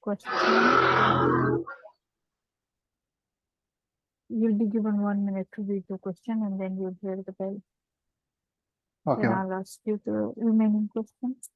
question. You'll be given 1 minute to read the question and then you'll hear the bell. Okay. Then I'll ask you the remaining questions.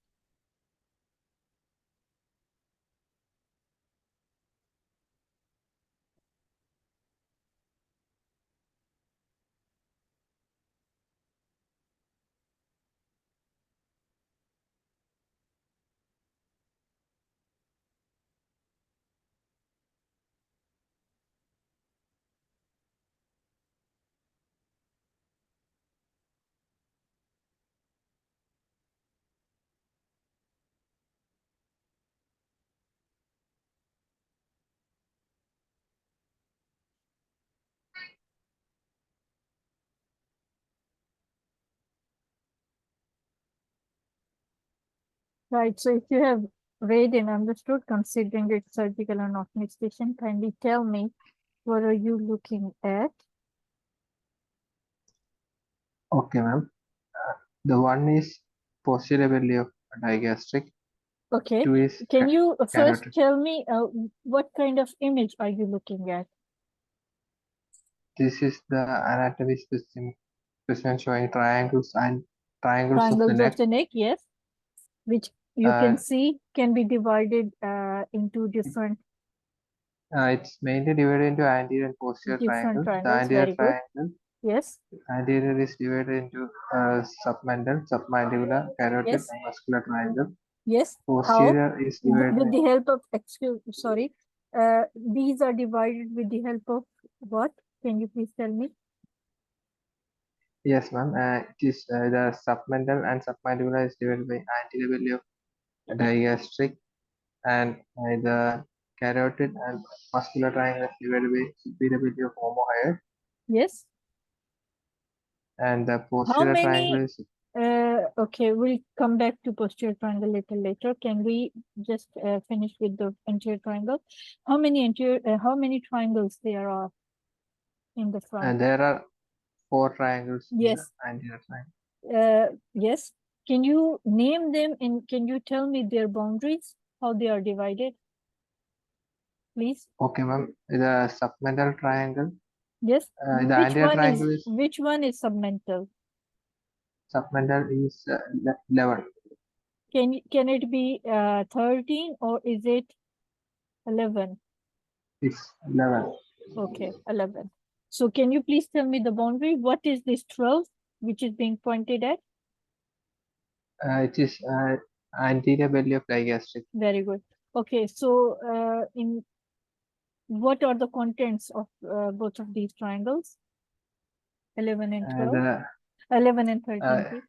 Right, so if you have read and understood, considering it's surgical and administration, kindly tell me, what are you looking at? Okay, ma'am. The one is posterior belly of digastric. Okay, Two is can you first carotid. tell me what kind of image are you looking at? This is the anatomy specimen showing triangles and triangles of the Triangles neck. of the neck, yes, which you can And see can be divided into different it's mainly divided into anterior and posterior different triangle. The triangles. anterior Very good. triangle, Yes, anterior is divided into submental, submandibular, carotid, yes, and muscular triangle. yes. How? Posterior is divided. With the help of, sorry, these are divided with the help of what? Can you please tell me? Yes, ma'am. It is the submental and submandibular is divided by anterior belly of digastric, and the carotid and muscular triangle is divided by superior belly of omohyoid, Yes. and the How posterior triangle many? is Okay, we'll come back to posterior triangle a little later. Can we just finish with the anterior triangle? How many triangles there are in the front? and there are 4 triangles in Yes. the anterior triangle. Yes. Can you name them and can you tell me their boundaries, how they are divided? Please. Okay, ma'am. The submental triangle. Yes. The anterior triangle is Which one is submental? submental is 11. Can it be 13 or is it 11? It's 11. Okay, 11. So can you please tell me the boundary? What is this 12 which is being pointed at? It is anterior belly of digastric. Very good. Okay, so in what are the contents of both of these triangles? 11 and 12? 11 and 13, please.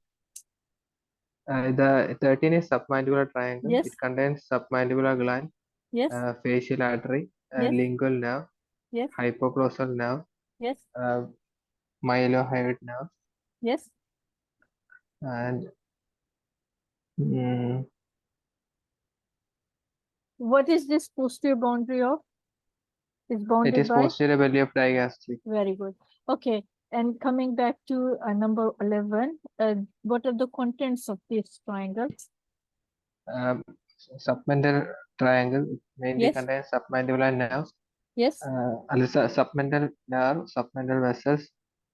The 13 is submandibular triangle. Yes. It contains submandibular gland, Yes. facial artery, Yes. lingual nerve, Yes. hypoglossal nerve, Yes. mylohyoid nerve, Yes. and What is this posterior boundary of? It's bounded it is by? posterior belly of digastric. Very good. Okay, and coming back to number 11, what are the contents of this triangle? Submental triangle mainly Yes. contains submandibular nerve, Yes. submental nerve, submental vessels,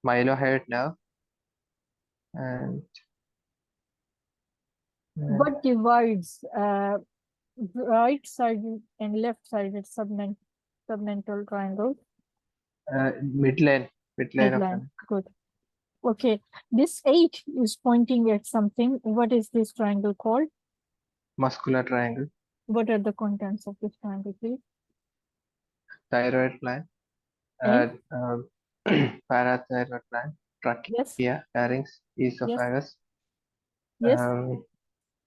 mylohyoid nerve, and What divides right-sided and left-sided submental triangle? midline of Midline. Good. Okay, this 8 is pointing at something. What is this triangle called? muscular triangle. What are the contents of this triangle, please? Thyroid gland, parathyroid gland, trachea, Yes. larynx, esophagus. Yes.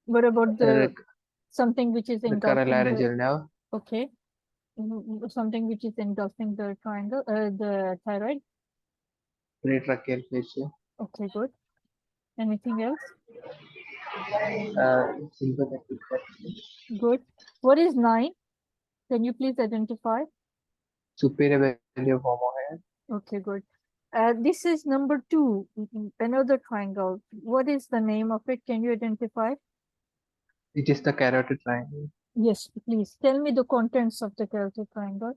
What about the something which is engulfing carotid nerve? Okay. Something which is engulfing the triangle, the thyroid. Pretracheal fascia. Okay, good. Anything else? Sympathetic. Good. What is 9? Can you please identify? Superior belly of omohyoid. Okay, good. This is number 2, another triangle. What is the name of it? Can you identify? It is the carotid triangle. Yes, please tell me the contents of the carotid triangle.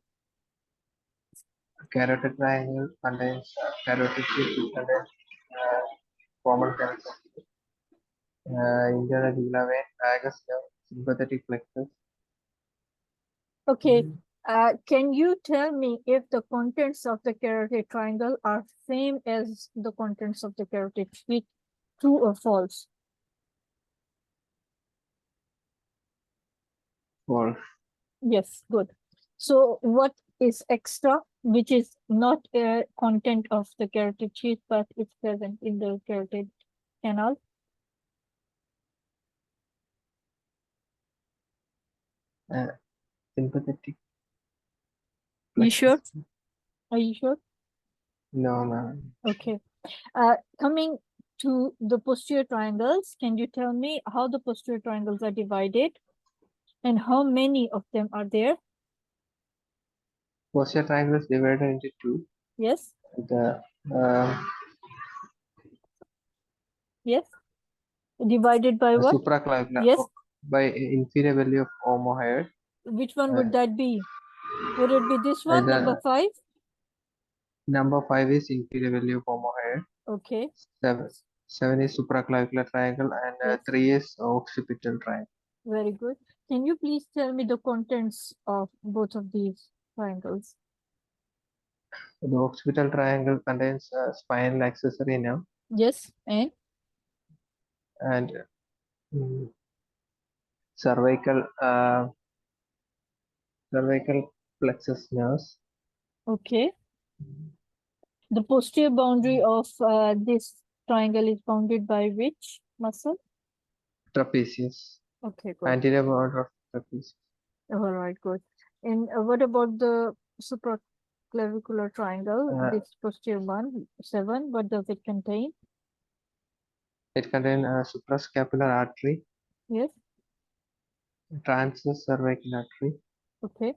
Carotid triangle contains carotid sheath, which contains common characteristics. Internal jugular vein, vagus nerve, sympathetic plexus. Okay. Can you tell me if the contents of the carotid triangle are same as the contents of the carotid sheath? True or false? False. Yes, good. So what is extra, which is not a content of the carotid sheath, but it's present in the carotid canal? Sympathetic You plexus. sure? Are you sure? No, ma'am. Okay. Coming to the posterior triangles, can you tell me how the posterior triangles are divided and how many of them are there? Posterior triangle is divided into two. Yes. The Yes. Divided by what? supraclavicular. Yes. By inferior belly of omohyoid. Which one would that be? Would it be this one, The number 5? number 5 is inferior belly of omohyoid. Okay. 7 is supraclavicular triangle, and Yes. 3 is occipital triangle. Very good. Can you please tell me the contents of both of these triangles? The occipital triangle contains spinal accessory nerve Yes. and cervical plexus nerves. Okay. The posterior boundary of this triangle is bounded by which muscle? Trapezius. Okay, good. Anterior border of trapezius. All right, good. And what about the supraclavicular triangle, this posterior one, 7? What does it contain? It contains suprascapular artery, Yes. transverse cervical artery. Okay.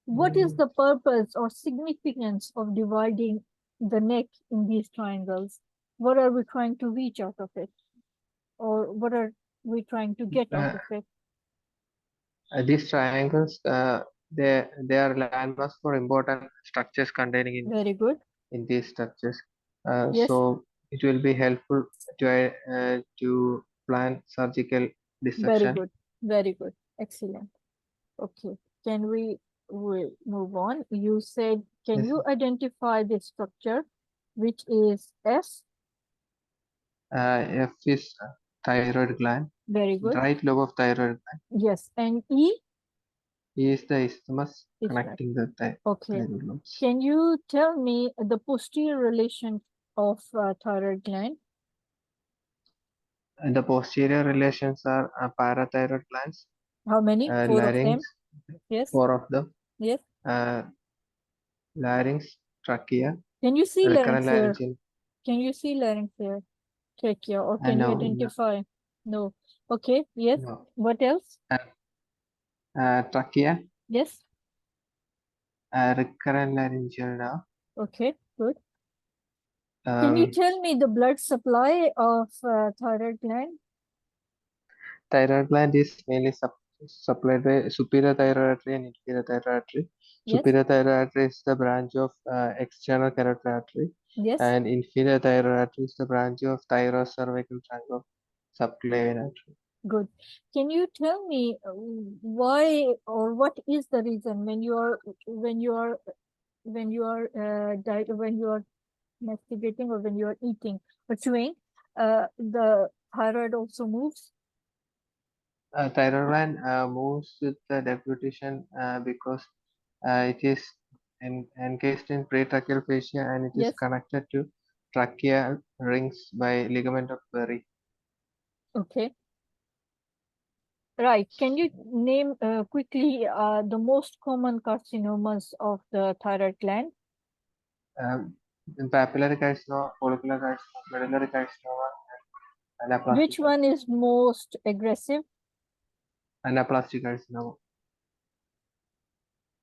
What is the purpose or significance of dividing the neck in these triangles? What are we trying to reach out of it? Or what are we trying to get out of it? These triangles, they are landmarks for important structures containing in Very good. in these structures. Yes. So it will be helpful to plan surgical dissection. Very good. Very good. Excellent. Okay. Can we move on? You said, can Yes. you identify the structure, which is S? F is thyroid gland. Very good. Right lobe of thyroid gland. Yes. And E? E is the isthmus Isthmus. connecting the Okay. thyroid lobes. Can you tell me the posterior relation of thyroid gland? And the posterior relations are parathyroid glands. How many? 4 larynx, of them. Yes. 4 of them. Yes. Larynx, trachea. Can you see larynx here? Laryngeal. Can you see larynx here? Trachea, or can you No, identify? No. Okay. Yes. no. What else? Trachea. Yes. Recurrent laryngeal nerve. Okay. Good. Can you tell me the blood supply of thyroid gland? Thyroid gland is mainly supplied by superior thyroid artery and inferior thyroid artery. Yes. Superior thyroid artery is the branch of external carotid artery. Yes. And inferior thyroid artery is the branch of thyrocervical triangle of subclavian artery. Good. Can you tell me why or what is the reason when you are masticating or when you are eating or chewing, the thyroid also moves? Thyroid gland moves with the deglutition because it is encased in pretracheal fascia and it is connected to tracheal rings by ligament of Berry. Okay. Right. Can you name quickly the most common carcinomas of the thyroid gland? Papillary carcinoma, follicular carcinoma, medullary carcinoma, and anaplastic. Which one is most aggressive? Anaplastic carcinoma.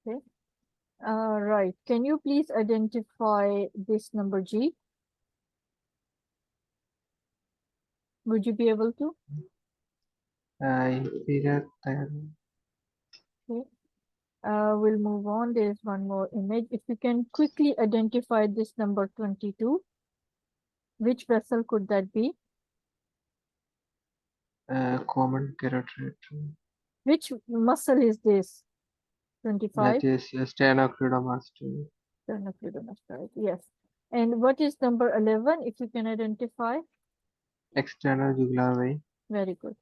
Okay. Right. Can you please identify this number G? Would you be able to? Inferior thyroid. Okay. We'll move on. There is one more image. If you can quickly identify this number 22, which vessel could that be? Common carotid. Which muscle is this? 25? That is sternocleidomastoid. Sternocleidomastoid. Yes. And what is number 11? If you can identify. External jugular vein. Very good.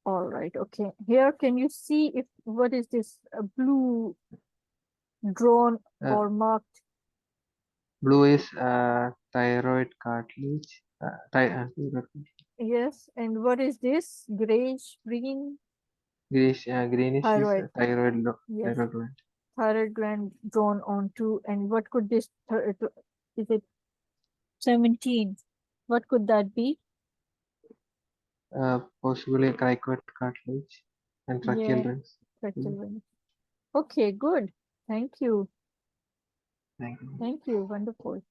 All right. Okay. Here, can you see if what is this blue drawn or marked? Blue is thyroid cartilage. Yes. And what is this? Grayish green? Greenish Thyroid. is thyroid, Yes. thyroid gland. Thyroid gland drawn onto. And what could this? Is it 17? What could that be? Possibly cricoid cartilage and tracheal Yeah. rings. Tracheal vein. Okay. Good. Thank you. Thank you. Thank you. Wonderful.